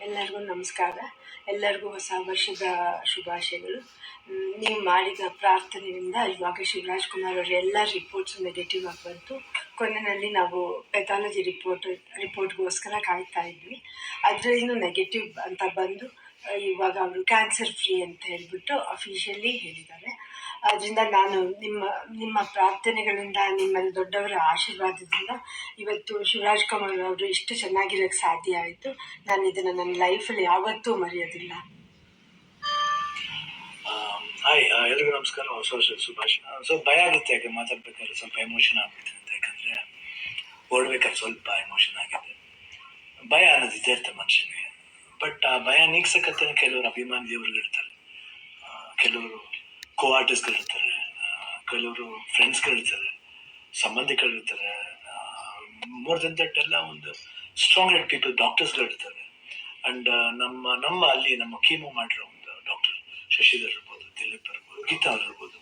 ಎಲ್ಲರಿಗೂ ನಮಸ್ಕಾರ. ಎಲ್ಲರಿಗೂ ಹೊಸ ವರ್ಷದ ಶುಭಾಶಯಗಳು. ನೀವು ಮಾಡಿದ ಪ್ರಾರ್ಥನೆಯಿಂದ ಇವಾಗ ಶಿವರಾಜ್ ಕುಮಾರ್ ಅವರ ಎಲ್ಲ ರಿಪೋರ್ಟ್ಸ್ ನೆಗೆಟಿವ್ ಆಗಿ ಬಂತು. ಕೊನೆಯಲ್ಲಿ ನಾವು ಪೆಥಾಲಜಿ ರಿಪೋರ್ಟ್ಗೋಸ್ಕರ ಕಾಯ್ತಾ ಇದ್ವಿ. ಅದರಿಂದ ನೆಗೆಟಿವ್ ಅಂತ ಬಂದು ಇವಾಗ ಅವರು ಕ್ಯಾನ್ಸರ್ ಫ್ರೀ ಅಂತ ಹೇಳ್ಬಿಟ್ಟು ಅಫಿಷಿಯಲಿ ಹೇಳಿದ್ದಾರೆ. ಅದರಿಂದ ನಾನು ನಿಮ್ಮ ಪ್ರಾರ್ಥನೆಗಳಿಂದ, ನಿಮ್ಮ ದೊಡ್ಡವರ ಆಶೀರ್ವಾದದಿಂದ ಇವತ್ತು ಶಿವರಾಜ್ ಕುಮಾರ್ ಅವರು ಇಷ್ಟು ಚೆನ್ನಾಗಿರೋಕ್ಕೆ ಸಾಧ್ಯ ಆಯಿತು. ನಾನು ಇದನ್ನು ನನ್ನ ಲೈಫಲ್ಲಿ ಯಾವತ್ತೂ ಮರೆಯೋದಿಲ್ಲ. ಹಾಯ್, ಎಲ್ರಿಗೂ ನಮಸ್ಕಾರ. ಹೊಸ ವರ್ಷದ ಶುಭಾಶಯ. ಸ್ವಲ್ಪ ಭಯ ಆಗುತ್ತೆ, ಯಾಕೆ ಮಾತಾಡ್ಬೇಕಾದ್ರೆ ಸ್ವಲ್ಪ ಎಮೋಷನ್ ಆಗುತ್ತೆ ಅಂತ. ಯಾಕಂದರೆ ಓಡ್ಬೇಕಾದ್ರೆ ಸ್ವಲ್ಪ ಎಮೋಷನ್ ಆಗಿದೆ. ಭಯ ಅನ್ನೋದು ಇದ್ದೇ ಇರುತ್ತೆ ಮನುಷ್ಯನಿಗೆ. ಬಟ್ ಆ ಭಯ ನೀಗ್ಸಕತ್ತೆ ಕೆಲವರು ಅಭಿಮಾನಿ ದೇವರುಗಳಿರ್ತಾರೆ, ಕೆಲವರು ಕೋ ಆರ್ಟಿಸ್ಟ್ಗಳಿರ್ತಾರೆ, ಕೆಲವರು ಫ್ರೆಂಡ್ಸ್ಗಳಿರ್ತಾರೆ, ಸಂಬಂಧಿಕರಿರ್ತಾರೆ. ಮೋರ್ ದೆನ್ ದಟ್ ಎಲ್ಲ ಒಂದು ಸ್ಟ್ರಾಂಗ್ ಹೆಡ್ ಪೀಪಲ್, ಡಾಕ್ಟರ್ಸ್ಗಳಿರ್ತಾರೆ. ಆ್ಯಂಡ್ ನಮ್ಮ ಅಲ್ಲಿ ನಮ್ಮ ಕೀಮೋ ಮಾಡಿರೋ ಒಂದು ಡಾಕ್ಟರ್ ಶಶಿಧರ್ ಇರ್ಬೋದು, ದಿಲೀಪ್ ಇರ್ಬೋದು, ಗೀತಾ ಅವ್ರು ಇರ್ಬೋದು,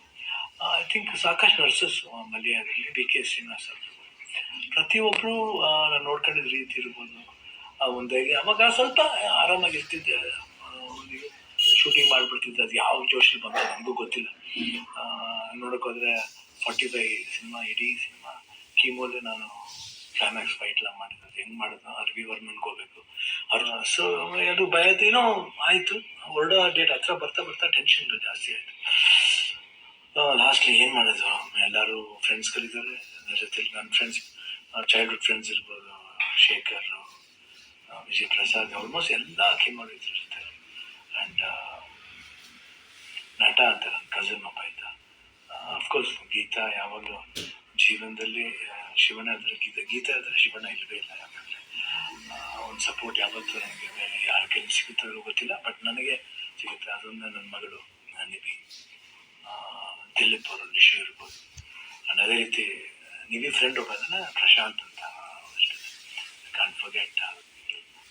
ಐ ಥಿಂಕ್ ಸಾಕಷ್ಟು ನರ್ಸಸ್, ಮಲ್ಯ ಆಗಿರಲಿ, ಬಿ ಕೆ ಶ್ರೀನಿವಾಸ್ ಅವ್ರು ಇರ್ಬೋದು, ಪ್ರತಿಯೊಬ್ಬರು ನಾನು ನೋಡ್ಕೊಂಡಿದ್ದ ರೀತಿ ಇರ್ಬೋದು, ಒಂದಾಗಿ ಅವಾಗ ಸ್ವಲ್ಪ ಆರಾಮಾಗಿರ್ತಿದ್ದೆ. ಒಂದು ಶೂಟಿಂಗ್ ಮಾಡಿಬಿಡ್ತಿದ್ದೆ. ಅದು ಯಾವ ಜೋಶಲ್ಲಿ ಬಂದ ನನಗೂ ಗೊತ್ತಿಲ್ಲ. ನೋಡೋಕ್ಕೋದ್ರೆ 45 ಸಿನಿಮಾ, ಇಡೀ ಸಿನಿಮಾ ಕೀಮೋಲೆ ನಾನು ಕ್ಲೈಮ್ಯಾಕ್ಸ್ ಫೈಟ್ ಎಲ್ಲ ಮಾಡಿದ್ದು. ಹೆಂಗೆ ಮಾಡಿದ್ನೋ ಅರ್ವಿ ವರ್ಮನ್ಗೆ ಹೋಗ್ಬೇಕು ಅವ್ರ. ಸೊ ಅದು ಭಯದೇನೋ ಆಯಿತು. ಹೊರಡೋ ಡೇಟ್ ಹತ್ರ ಬರ್ತಾ ಟೆನ್ಷನ್ ಜಾಸ್ತಿ ಆಯಿತು. ಲಾಸ್ಟ್ಲಿ ಏನು ಮಾಡೋದು, ಎಲ್ಲರೂ ಫ್ರೆಂಡ್ಸ್ಗಳಿದ್ದಾರೆ ಅದ್ರ ಜೊತೆ. ನನ್ನ ಫ್ರೆಂಡ್ಸ್, ಚೈಲ್ಡ್ಹುಡ್ ಫ್ರೆಂಡ್ಸ್ ಇರ್ಬೋದು, ಶೇಖರ್, ವಿಜಯ್ ಪ್ರಸಾದ್, ಆಲ್ಮೋಸ್ಟ್ ಎಲ್ಲ ಕೀಮೋಡಿದ್ರು ಇರ್ತಾರೆ. ಆ್ಯಂಡ್ ನಟ ಅಂತ ನನ್ನ ಕಸಿನ್ ಒಬ್ಬ ಇದ್ದ. ಅಫ್ಕೋರ್ಸ್ ಗೀತಾ ಯಾವಾಗಲೂ ಜೀವನದಲ್ಲಿ ಶಿವನ ಆದರೆ ಗೀತಾ ಆದರೆ ಶಿವನ ಇಲ್ಲವೇ ಇಲ್ಲ. ಯಾಕಂದರೆ ಒಂದು ಸಪೋರ್ಟ್ ಯಾವತ್ತೂ ನನಗೆ ಬೇರೆ ಯಾರ ಕೈಲಿ ಸಿಗುತ್ತೋ ಗೊತ್ತಿಲ್ಲ, ಬಟ್ ನನಗೆ ಸಿಗುತ್ತೆ. ಅದೊಂದು ನನ್ನ ಮಗಳು ನಿವಿ, ದಿಲೀಪ್ ಅವರು, ನಿಶು ಇರ್ಬೋದು. ಆ್ಯಂಡ್ ಅದೇ ರೀತಿ ನಿವಿ ಫ್ರೆಂಡ್ ಒಬ್ಬ ಅದನ್ನು ಪ್ರಶಾಂತ್ ಅಂತ, ಅಷ್ಟೇ ಕಾಂಟ್ ಫರ್ಗೆಟ್.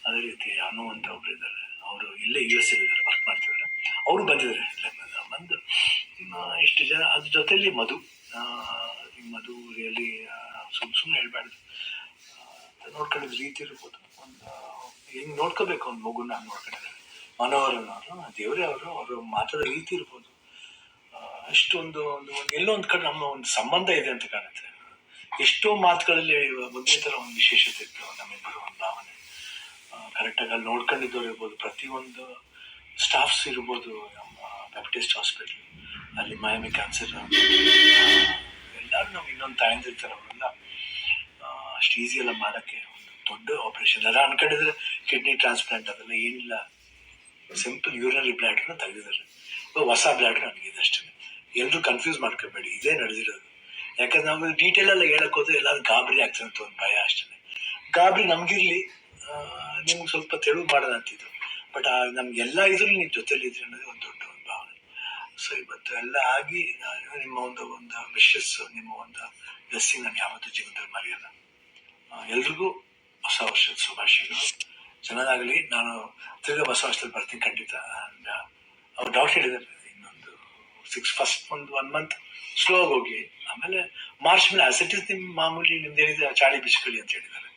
ಅದೇ ರೀತಿ ಅನು ಅಂತ ಒಬ್ರು ಇದ್ದಾರೆ, ಅವರು ಇಲ್ಲೇ US ಇದ್ದಾರೆ, ವರ್ಕ್ ಮಾಡ್ತಿದ್ದಾರೆ. ಅವರು ಬಂದಿದ್ದಾರೆ. ಬಂದು ಇಷ್ಟು ಜನ, ಅದ್ರ ಜೊತೆಯಲ್ಲಿ ಮಧು ರಿಯಲಿ ಸುಮ್ಮನೆ ಹೇಳ್ಬಾರ್ದು, ನೋಡ್ಕೊಂಡಿದ್ದ ರೀತಿ ಇರ್ಬೋದು. ಒಂದು ಹೆಂಗೆ ನೋಡ್ಕೋಬೇಕು ಒಂದು ಮಗುನ ನೋಡ್ಕೊಂಡಿದ್ದಾರೆ. ಮನೋಹರನವರು, ದೇವರೇ ಅವರು ಮಾತಾಡೋ ರೀತಿ ಇರ್ಬೋದು, ಅಷ್ಟೊಂದು ಎಲ್ಲೋ ಒಂದು ಕಡೆ ನಮ್ಮ ಒಂದು ಸಂಬಂಧ ಇದೆ ಅಂತ ಕಾಣುತ್ತೆ. ಎಷ್ಟೋ ಮಾತುಗಳಲ್ಲಿ ಒಂದೇ ಥರ ಒಂದು ವಿಶೇಷತೆ ಇತ್ತು ನಮ್ಮಿಬ್ಬರು, ಒಂದು ಭಾವನೆ. ಕರೆಕ್ಟಾಗಿ ಅಲ್ಲಿ ನೋಡ್ಕೊಂಡಿದ್ದವ್ರು ಇರ್ಬೋದು, ಪ್ರತಿಯೊಂದು ಸ್ಟಾಫ್ಸ್ ಇರ್ಬೋದು, ನಮ್ಮ ಬ್ಯಾಪ್ಟಿಸ್ಟ್ ಹಾಸ್ಪಿಟ್ಲ್ ಅಲ್ಲಿ ಮಯಾಮಿ ಕ್ಯಾನ್ಸರ್, ಎಲ್ಲರೂ ನಾವು ಇನ್ನೊಂದು ತಾಯಂದಿರ್ತಾರೆ. ಅವರೆಲ್ಲ ಅಷ್ಟು ಈಸಿ ಎಲ್ಲ ಮಾಡೋಕ್ಕೆ ಒಂದು ದೊಡ್ಡ ಆಪ್ರೇಷನ್. ಎಲ್ಲ ಅನ್ಕೊಂಡಿದ್ರೆ ಕಿಡ್ನಿ ಟ್ರಾನ್ಸ್ಪ್ಲಾಂಟ್ ಅದೆಲ್ಲ ಏನಿಲ್ಲ, ಸಿಂಪಲ್ ಯೂರಿನರಿ ಬ್ಲ್ಯಾಡ್ರನ್ನ ತೆಗೆದಿದ್ದಾರೆ. ಹೊಸ ಬ್ಲ್ಯಾಡ್ರ್ ನನಗಿದೆ ಅಷ್ಟೇ. ಎಲ್ಲರೂ ಕನ್ಫ್ಯೂಸ್ ಮಾಡ್ಕೋಬೇಡಿ, ಇದೇ ನಡೆದಿರೋದು. ಯಾಕಂದ್ರೆ ನಾವು ಡೀಟೇಲ್ ಎಲ್ಲ ಹೇಳಕ್ ಹೋದ್ರೆ ಎಲ್ಲರೂ ಗಾಬರಿ ಆಗ್ತದೆ ಅಂತ ಒಂದು ಭಯ ಅಷ್ಟೇ. ಗಾಬರಿ ನಮಗಿರ್ಲಿ, ನಿಮ್ಗೆ ಸ್ವಲ್ಪ ತೆಳು ಮಾಡೋಣ ಅಂತಿದ್ರು. ಬಟ್ ನಮ್ಗೆಲ್ಲ ಇದ್ರೂ ನೀವು ಜೊತೆಲಿದ್ರಿ ಅನ್ನೋದು ಒಂದು ದೊಡ್ಡ ಒಂದು ಭಾವನೆ. ಸೊ ಇವತ್ತು ಎಲ್ಲ ಆಗಿ ನಿಮ್ಮ ಒಂದು ವಿಶಸ್, ನಿಮ್ಮ ಒಂದು ಬ್ಲೆಸ್ಸಿಂಗ್ ನಾನು ಯಾವತ್ತೂ ಜೀವನದಲ್ಲಿ ಮರೆಯಲ್ಲ. ಎಲ್ರಿಗೂ ಹೊಸ ವರ್ಷದ ಶುಭಾಶಯಗಳು. ಚೆನ್ನಾಗಾಗಲಿ. ನಾನು ತಿರ್ಗಾ ಹೊಸ ವರ್ಷದಲ್ಲಿ ಬರ್ತೀನಿ ಖಂಡಿತ. ಆ್ಯಂಡ್ ಅವ್ರು ಡಾಕ್ಟರ್ ಹೇಳಿದ್ದಾರೆ, ಇನ್ನೊಂದು ಫಸ್ಟ್ ಒನ್ ಮಂತ್ ಸ್ಲೋ ಆಗಿ ಹೋಗಿ, ಆಮೇಲೆ ಮಾರ್ಚ್ ಮೇಲೆ ಆಸಿಟಿಸ್ ನಿಮ್ಮ ಮಾಮೂಲಿ ನಿಮ್ದು ಏನಿದೆ ಚಾಳಿ ಬಿಚ್ಕೊಳ್ಳಿ ಅಂತ ಹೇಳಿದ್ದಾರೆ.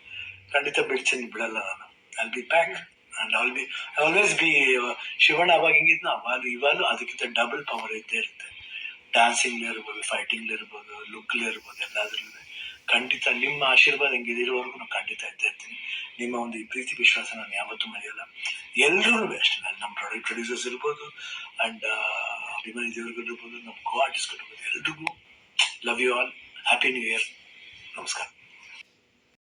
ಖಂಡಿತ ಬಿಡ್ತೀನಿ, ಬಿಡಲ್ಲ ನಾನು. I'll be back and always B Shivanna. ಅವಾಗ ಹಿಂಗಿದ್ನ ಇವಾಗಲೂ ಅದಕ್ಕಿಂತ ಡಬಲ್ ಪವರ್ ಇದ್ದೇ ಇರುತ್ತೆ. ಡ್ಯಾನ್ಸಿಂಗ್ಲಿ ಇರ್ಬೋದು, ಫೈಟಿಂಗ್ಲಿ ಇರ್ಬೋದು, ಲುಕ್ಲಿ ಇರ್ಬೋದು, ಎಲ್ಲಾದ್ರಲ್ಲೂ ಖಂಡಿತ ನಿಮ್ಮ ಆಶೀರ್ವಾದ ಹೆಂಗಿದೆ ಇರೋವರೆಗೂ ನಾನು ಖಂಡಿತ ಇದ್ದೇ ಇರ್ತೀನಿ. ನಿಮ್ಮ ಒಂದು ಈ ಪ್ರೀತಿ ವಿಶ್ವಾಸ ನಾನು ಯಾವತ್ತೂ ಮರೆಯಲ್ಲ. ಎಲ್ರಿಗೂ ಅಷ್ಟೇ, ನಮ್ಮ ಪ್ರೊಡ್ಯೂಸರ್ಸ್ ಇರ್ಬೋದು, ಆ್ಯಂಡ್ ಅಭಿಮಾನಿ ದೇವರುಗಳಿರ್ಬೋದು, ನಮ್ಮ ಕೋ ಆರ್ಟಿಸ್ಟ್ಗಳಿರ್ಬೋದು, ಎಲ್ರಿಗೂ love you all. Happy new year. ನಮಸ್ಕಾರ.